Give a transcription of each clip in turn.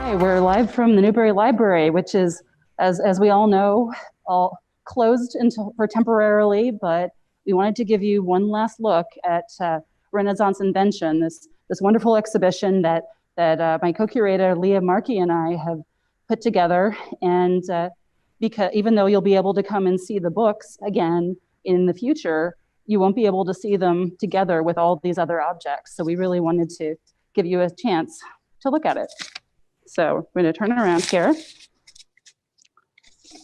Hi, we're live from the Newberry Library, which is, as we all know, all closed for temporarily, but we wanted to give you one last look at Renaissance Invention, this wonderful exhibition that my co-curator Leah Markey and I have put together. And because even though you'll be able to come and see the books again in the future, you won't be able to see them together with all these other objects. So we really wanted to give you a chance to look at it. So we're going to turn it around here.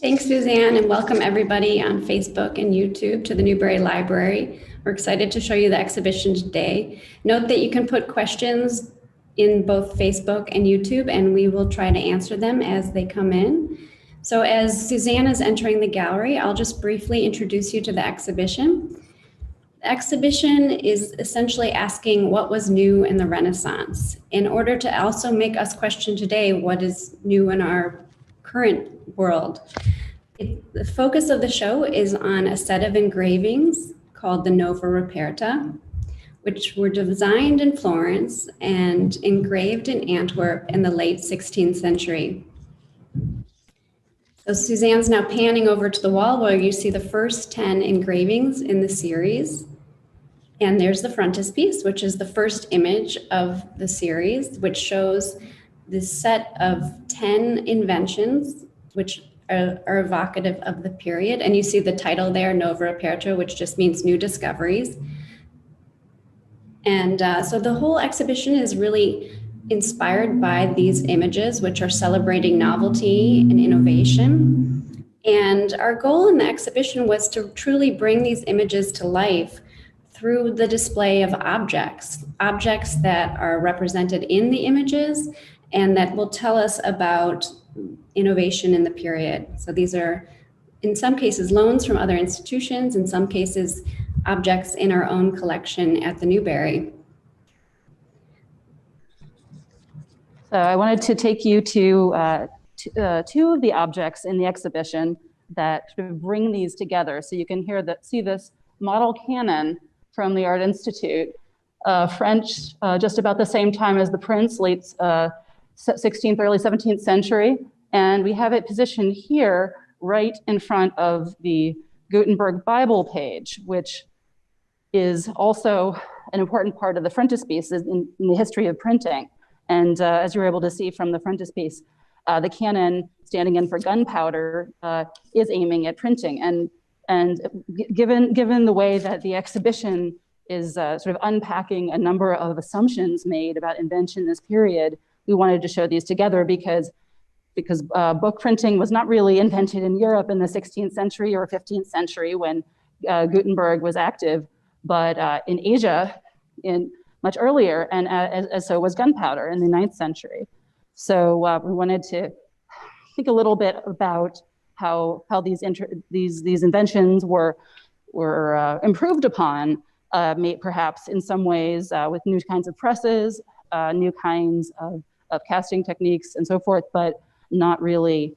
Thanks, Suzanne, and welcome everybody on Facebook and YouTube to the Newberry Library. We're excited to show you the exhibition today. Note that you can put questions in both Facebook and YouTube, and we will try to answer them as they come in. So as Suzanne is entering the gallery, I'll just briefly introduce you to the exhibition. The exhibition is essentially asking what was new in the Renaissance, in order to also make us question today what is new in our current world. The focus of the show is on a set of engravings called the Nova Repairta, which were designed in Florence and engraved in Antwerp in the late 16th century. So Suzanne's now panning over to the wall where you see the first 10 engravings in the series. And there's the frontispiece, which is the first image of the series, which shows this set of 10 inventions, which are evocative of the period. And you see the title there, Nova Repairta, which just means new discoveries. And so the whole exhibition is really inspired by these images, which are celebrating novelty and innovation. And our goal in the exhibition was to truly bring these images to life through the display of objects that are represented in the images and that will tell us about innovation in the period. So these are, in some cases, loans from other institutions, in some cases, objects in our own collection at the Newberry. So I wanted to take you to two of the objects in the exhibition that sort of bring these together. So you can see this model cannon from the Art Institute, French, just about the same time as the Prince, late 16th, early 17th century. And we have it positioned here right in front of the Gutenberg Bible page, which is also an important part of the frontispiece in the history of printing. And as you were able to see from the frontispiece, the cannon standing in for gunpowder is aiming at printing. And given the way that the exhibition is sort of unpacking a number of assumptions made about invention in this period, we wanted to show these together because book printing was not really invented in Europe in the 16th century or 15th century when Gutenberg was active, but in Asia much earlier, and as so was gunpowder in the 9th century. So we wanted to think a little bit about how these inventions were improved upon, perhaps in some ways with new kinds of presses, new kinds of casting techniques and so forth, but not really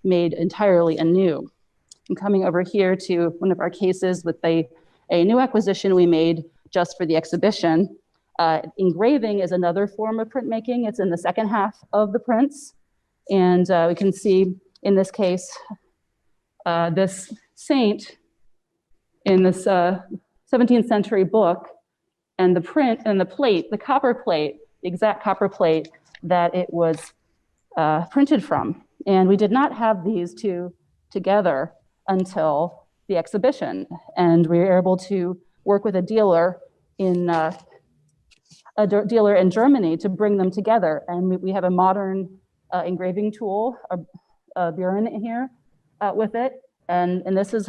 made entirely anew. I'm coming over here to one of our cases with a new acquisition we made just for the exhibition. Engraving is another form of printmaking. It's in the second half of the prints. And we can see in this case, this saint in this 17th century book, and the print and the plate, the copper plate, the exact copper plate that it was printed from. And we did not have these two together until the exhibition. And we were able to work with a dealer in Germany to bring them together. And we have a modern engraving tool, a burin here with it. And this is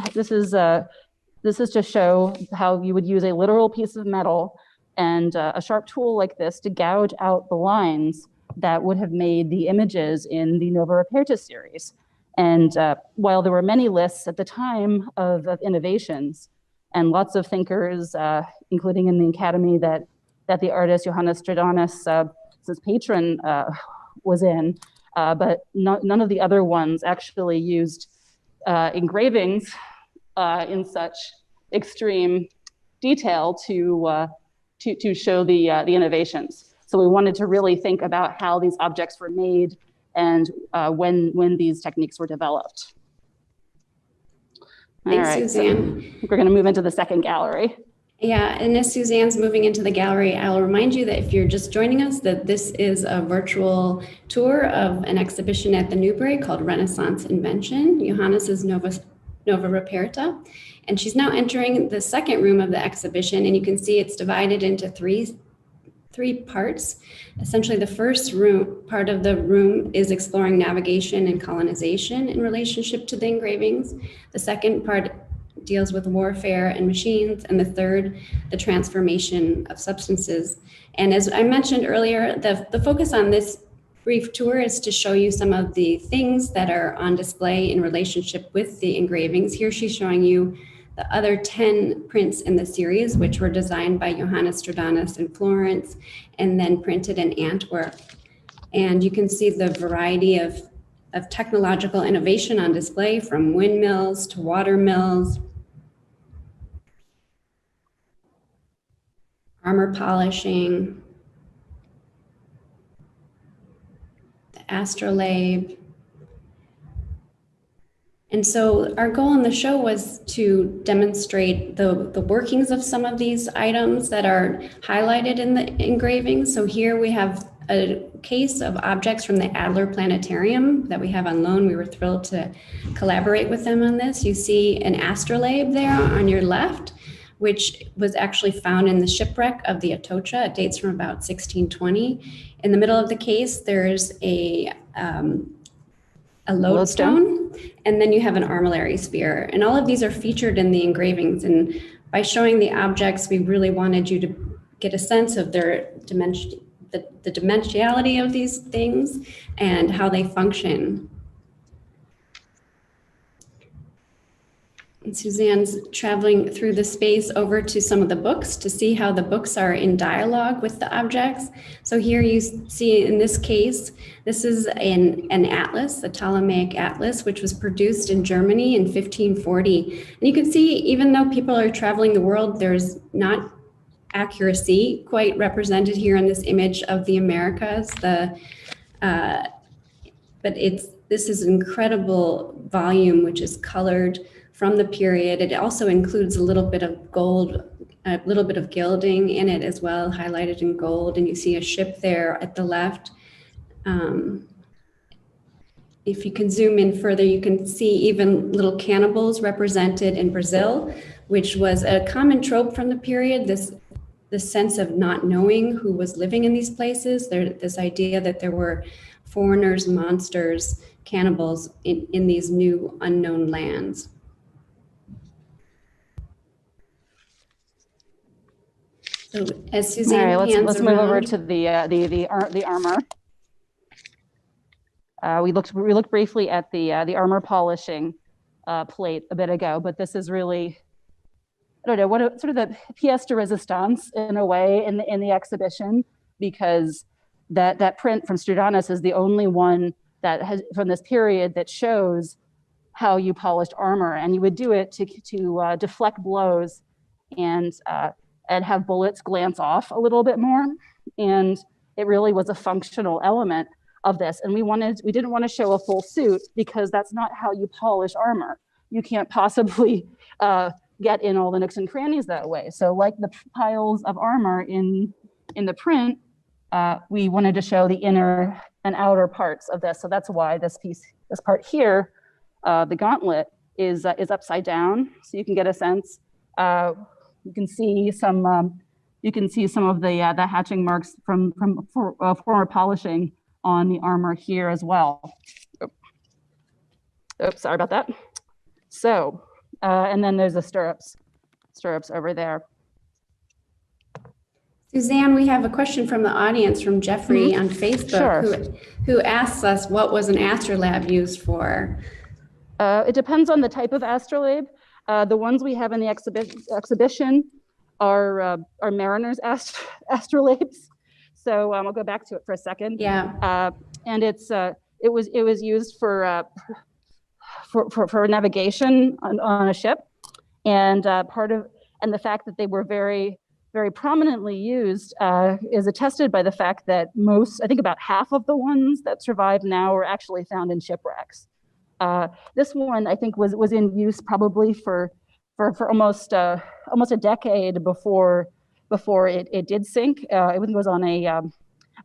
to show how you would use a literal piece of metal and a sharp tool like this to gouge out the lines that would have made the images in the Nova Repairta series. And while there were many lists at the time of innovations, and lots of thinkers, including in the academy that the artist Johannes Stredanus, his patron, was in, but none of the other ones actually used engravings in such extreme detail to show the innovations. So we wanted to really think about how these objects were made and when these techniques were developed. Thanks, All right, Suzanne. so we're going to move into the second gallery. Yeah, and as Suzanne's moving into the gallery, I'll remind you that if you're just joining us, that this is a virtual tour of an exhibition at the Newberry called Renaissance Invention. Johannes is Nova Repairta, and she's now entering the second room of the exhibition, and you can see it's divided into three parts. Essentially, the first part of the room is exploring navigation and colonization in relationship to the engravings. The second part deals with warfare and machines, and the third, the transformation of substances. And as I mentioned earlier, the focus on this brief tour is to show you some of the things that are on display in relationship with the engravings. Here she's showing you the other 10 prints in the series, which were designed by Johannes Stradamus in Florence and then printed in Antwerp. And you can see the variety of technological innovation on display, from windmills to water mills, armor polishing, the Astrolabe. And so our goal in the show was to demonstrate the workings of some of these items that are highlighted in the engravings. So here we have a case of objects from the Adler Planetarium that we have on loan. We were thrilled to collaborate with them on this. You see an Astrolabe there on your left, which was actually found in the shipwreck of the Atocha. It dates from about 1620. In the middle of the case, there's a lodestone, and then you have an armillary sphere. And all of these are featured in the engravings. And by showing the objects, we really wanted you to get a sense of their dimension, the dimensionality of these things and how they function. And Suzanne's traveling through the space over to some of the books to see how the books are in dialogue with the objects. So here you see in this case, this is an atlas, the Ptolemaic atlas, which was produced in Germany in 1540. And you can see, even though people are traveling the world, there's not accuracy quite represented here in this image of the Americas. But this is incredible volume, which is colored from the period. It also includes a little bit of gold, a little bit of gilding in it as well, highlighted in gold. And you see a ship there at the left. If you can zoom in further, you can see even little cannibals represented in Brazil, which was a common trope from the period. This sense of not knowing who was living in these places. This idea that there were foreigners, monsters, cannibals in these new unknown lands. So as Suzanne let's move over to the armor. We looked briefly at the armor polishing plate a bit ago, but this is really, I don't know, what sort of the pièce de résistance in a way in the exhibition, because that print from Stradamus is the only one that has from this period that shows how you polished armor, and you would do it to deflect blows and have bullets glance off a little bit more. And it really was a functional element of this. And we didn't want to show a full suit, because that's not how you polish armor. You can't possibly get in all the nooks and crannies that way. So like the piles of armor in the print, we wanted to show the inner and outer parts of this. So that's why this part here, the gauntlet, is upside down. So you can get a sense. You can see some of the hatching marks from former polishing on the armor here as well. Oops, sorry about that. So, and then there's the stirrups over there. Suzanne, we have a question from the audience from Jeffrey on Facebook, who asks us, what was an Astrolabe used for? It depends on the type of Astrolabe. The ones we have in the exhibition are mariners' astrolabes. So I'll go back to it for a second. Yeah. And it was used for navigation on a ship, and the fact that they were very very prominently used is attested by the fact that I think about half of the ones that survive now are actually found in shipwrecks. This one, I think, was in use probably for almost a decade before it did sink. It was on a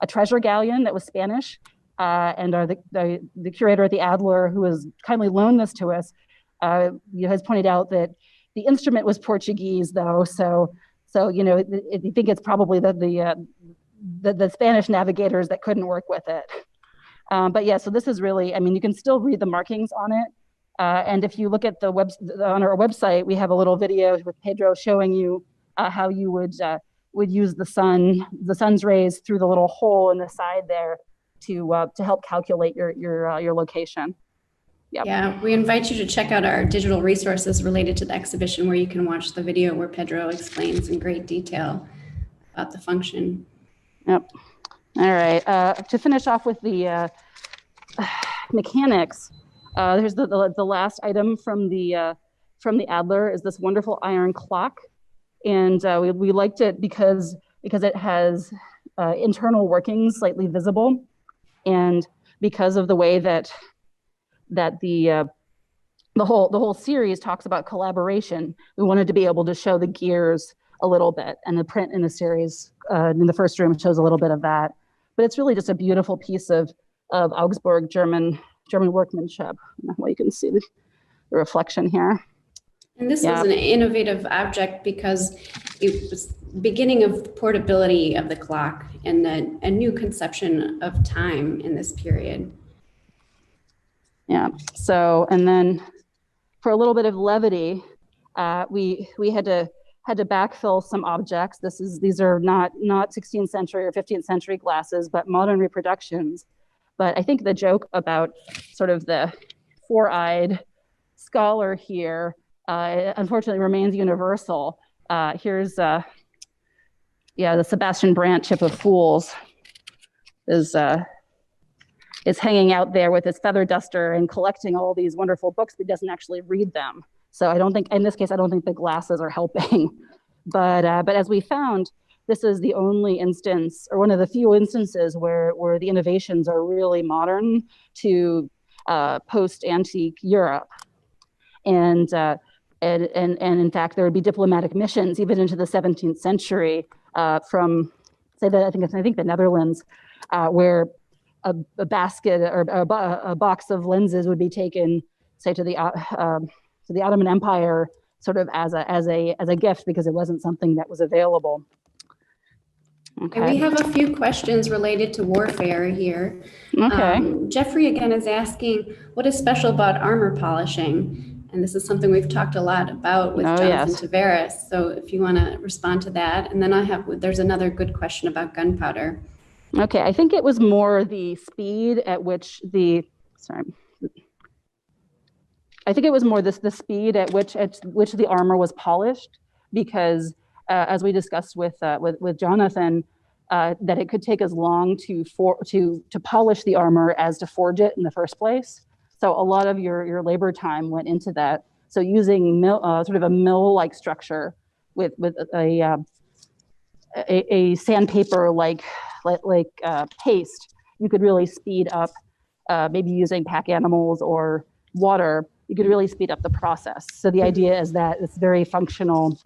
treasure galleon that was Spanish, and the curator at the Adler, who has kindly loaned this to us, has pointed out that the instrument was Portuguese, though. So I think it's probably the Spanish navigators that couldn't work with it. But yeah, so this is really, I mean, you can still read the markings on it. And if you look at on our website, we have a little video with Pedro showing you how you would use the sun's rays through the little hole in the side there to help calculate your location. Yep. Yeah, we invite you to check out our digital resources related to the exhibition, where you can watch the video where Pedro explains in great detail about the function. Yep. All right. To finish off with the mechanics, here's the last item from the Adler is this wonderful iron clock, and we liked it because it has internal workings slightly visible, and because of the way that the whole series talks about collaboration, we wanted to be able to show the gears a little bit, and the print in the series in the first room shows a little bit of that. But it's really just a beautiful piece of Augsburg German workmanship. Well, you can see the reflection here. And this was an innovative object because it was the beginning of the portability of the clock and a new conception of time in this period. Yeah. So, and then for a little bit of levity, we had to backfill some objects. These are not 16th century or 15th century glasses, but modern reproductions. But I think the joke about sort of the four-eyed scholar here, unfortunately, remains universal. Here's the Sebastian Brandt Chip of Fools is hanging out there with his feather duster and collecting all these wonderful books, but doesn't actually read them. So I don't think, in this case, I don't think the glasses are helping. But as we found, this is the only instance, or one of the few instances where the innovations are really modern to post-antique Europe. And in fact, there would be diplomatic missions even into the 17th century from, say that I think the Netherlands, where a basket or a box of lenses would be taken, say, to the Ottoman Empire, sort of as a gift, because it wasn't something that was available. Okay. We have a few questions related to warfare here. Okay. Jeffrey again is asking, what is special about armor polishing? And this is something we've talked a lot about with Jonathan Tavares. So if you want to respond to that, and then there's another good question about gunpowder. Okay, I think it was more the speed at which the speed at which the armor was polished, because as we discussed with Jonathan, that it could take as long to polish the armor as to forge it in the first place. So a lot of your labor time went into that. So using sort of a mill-like structure with a sandpaper like paste, you could really speed up, maybe using pack animals or water, you could really speed up the process. So the idea is that it's very functional.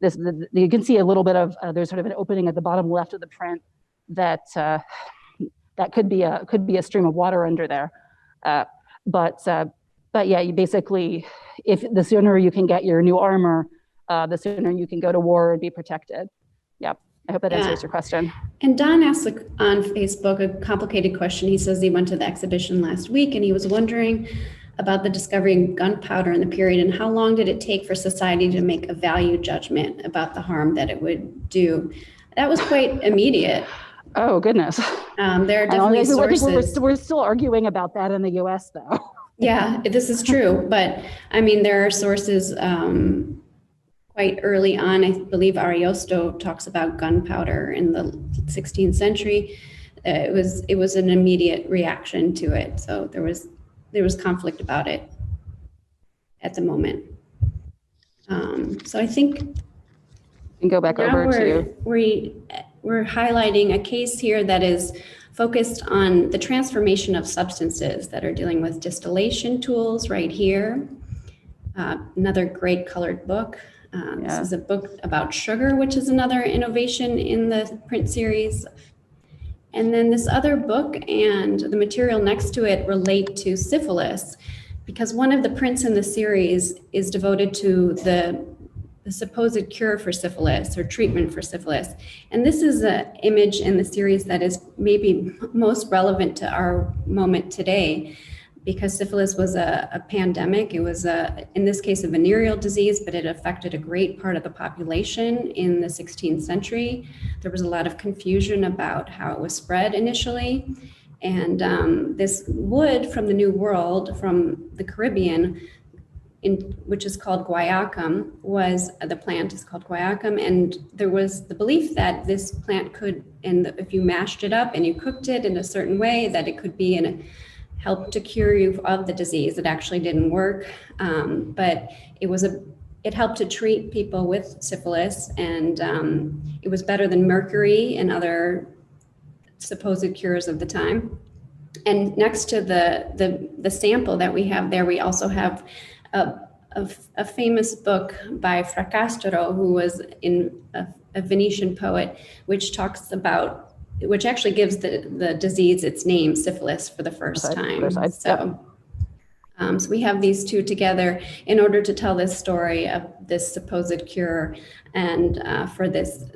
You can see a little bit of, there's sort of an opening at the bottom left of the print that could be a stream of water under there. But yeah, you basically, if the sooner you can get your new armor, the sooner you can go to war and be protected. Yep. I hope that answers your question. And Don asked on Facebook a complicated question. He says he went to the exhibition last week and he was wondering about the discovery of gunpowder in the period and how long did it take for society to make a value judgment about the harm that it would do. That was quite immediate. Oh, goodness. There are definitely sources. We're still arguing about that in the US, though. Yeah, this is true. But I mean, there are sources quite early on. I believe Ariosto talks about gunpowder in the 16th century. It was an immediate reaction to it. So there was conflict about it at the moment. So I think And go back over to. We're highlighting a case here that is focused on the transformation of substances that are dealing with distillation tools right here. Another great colored book. This is a book about sugar, which is another innovation in the print series. And then this other book and the material next to it relate to syphilis, because one of the prints in the series is devoted to the supposed cure for syphilis or treatment for syphilis. And this is an image in the series that is maybe most relevant to our moment today, because syphilis was a pandemic. It was, in this case, a venereal disease, but it affected a great part of the population in the 16th century. There was a lot of confusion about how it was spread initially. And this wood from the New World, from the Caribbean, which is called guaiacum, the plant is called guaiacum, and there was the belief that this plant could, if you mashed it up and you cooked it in a certain way, that it could be help to cure you of the disease. It actually didn't work, but it helped to treat people with syphilis, and it was better than mercury and other supposed cures of the time. And next to the sample that we have there, we also have a famous book by Fracastoro, who was a Venetian poet, which actually gives the disease its name, syphilis, for the first time. So we have these two together in order to tell this story of this supposed cure and for this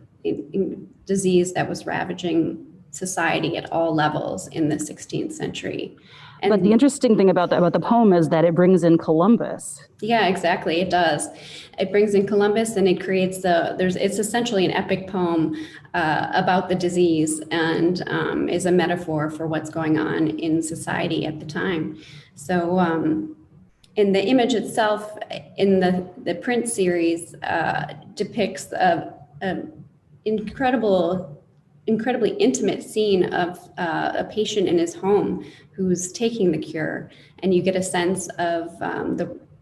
disease that was ravaging society at all levels in the 16th century. But the interesting thing about the poem is that it brings in Columbus. Yeah, exactly. It does. It brings in Columbus, and it creates it's essentially an epic poem about the disease, and is a metaphor for what's going on in society at the time. So in the image itself, in the print series, depicts an incredibly intimate scene of a patient in his home who's taking the cure, and you get a sense of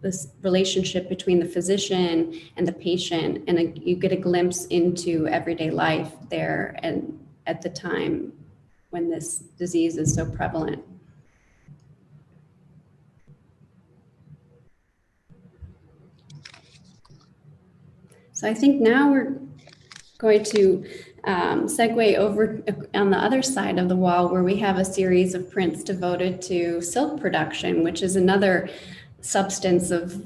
this relationship between the physician and the patient, and you get a glimpse into everyday life there and at the time when this disease is so prevalent. So I think now we're going to segue over on the other side of the wall, where we have a series of prints devoted to silk production, which is another substance of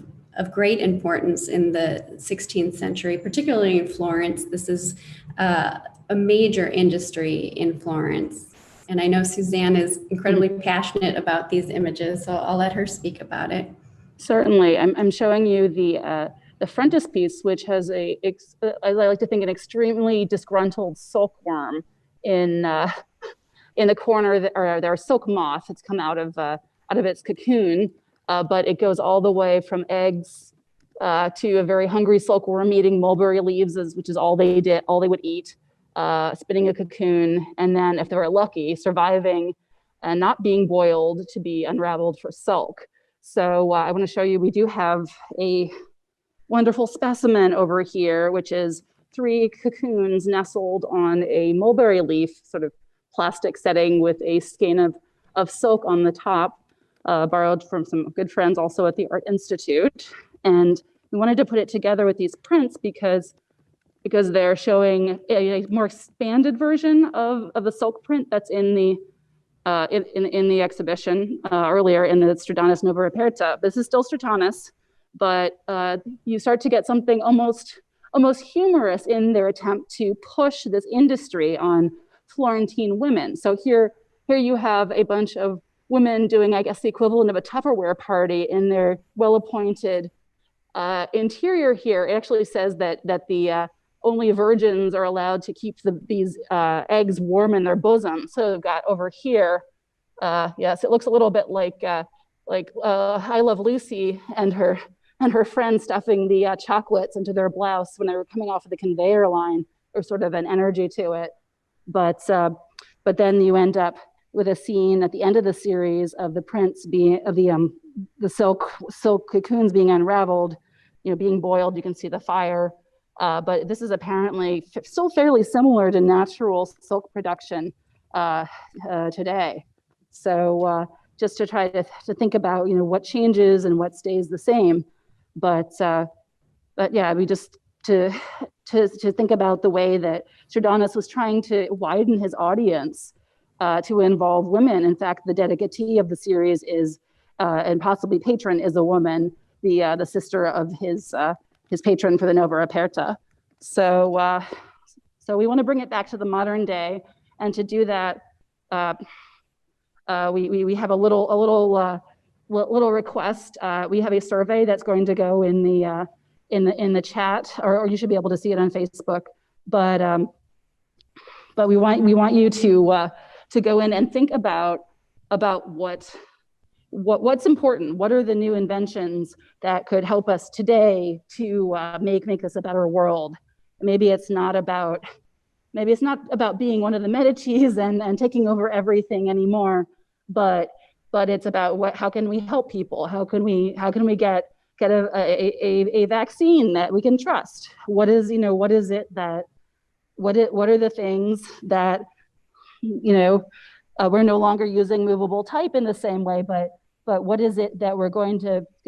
great importance in the 16th century, particularly in Florence. This is a major industry in Florence. And I know Suzanne is incredibly passionate about these images, so I'll let her speak about it. Certainly. I'm showing you the frontispiece, which has I like to think, an extremely disgruntled silkworm in the corner, or there are silk moth. It's come out of its cocoon, but it goes all the way from eggs to a very hungry silkworm eating mulberry leaves, which is all they would eat, spinning a cocoon, and then, if they were lucky, surviving and not being boiled to be unraveled for silk. So I want to show you, we do have a wonderful specimen over here, which is 3 cocoons nestled on a mulberry leaf, sort of plastic setting with a skein of silk on the top, borrowed from some good friends also at the Art Institute. And we wanted to put it together with these prints because they're showing a more expanded version of the silk print that's in the exhibition earlier in the Stratanus Nova Repairta. This is still Stratanus, but you start to get something almost humorous in their attempt to push this industry on Florentine women. So here you have a bunch of women doing, I guess, the equivalent of a Tupperware party in their well-appointed interior here. It actually says that the only virgins are allowed to keep these eggs warm in their bosom. So they've got over here, yes, it looks a little bit like I Love Lucy and her friend stuffing the chocolates into their blouse when they were coming off of the conveyor line. There's sort of an energy to it. But then you end up with a scene at the end of the series of the prints the silk cocoons being unraveled, being boiled. You can see the fire but this is apparently still fairly similar to natural silk production today. So just to try to think about, what changes and what stays the same. But yeah, we just to think about the way that Jordanis was trying to widen his audience to involve women. In fact, the dedicatee of the series is, and possibly patron, is a woman, the sister of his patron for the Nova Repairta. So we want to bring it back to the modern day, and to do that, we have a little request. We have a survey that's going to go in the chat, or you should be able to see it on Facebook. But we want you to go in and think about what's important. What are the new inventions that could help us today to make this a better world? Maybe it's not about being one of the Medicis and taking over everything anymore, but it's about how can we help people? How can we get a vaccine that we can trust? What are the things that, we're no longer using movable type in the same way, but what is it that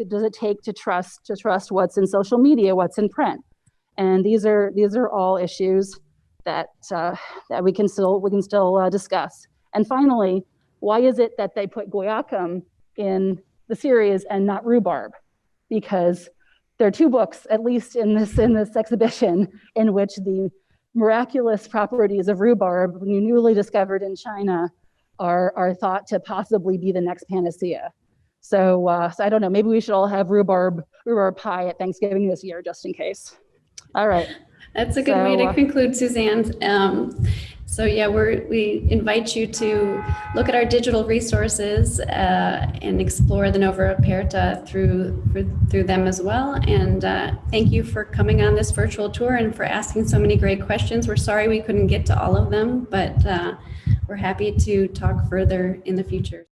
does it take to trust what's in social media, what's in print? And these are all issues that we can still discuss. And finally, why is it that they put guaiacum in the series and not rhubarb? Because there are two books, at least in this exhibition, in which the miraculous properties of rhubarb, newly discovered in China, are thought to possibly be the next panacea. So I don't know, maybe we should all have rhubarb pie at Thanksgiving this year, just in case. All right. That's a good way to conclude, Suzanne. So yeah, we invite you to look at our digital resources and explore the Nova Repairta through them as well. And thank you for coming on this virtual tour and for asking so many great questions. We're sorry we couldn't get to all of them, but we're happy to talk further in the future.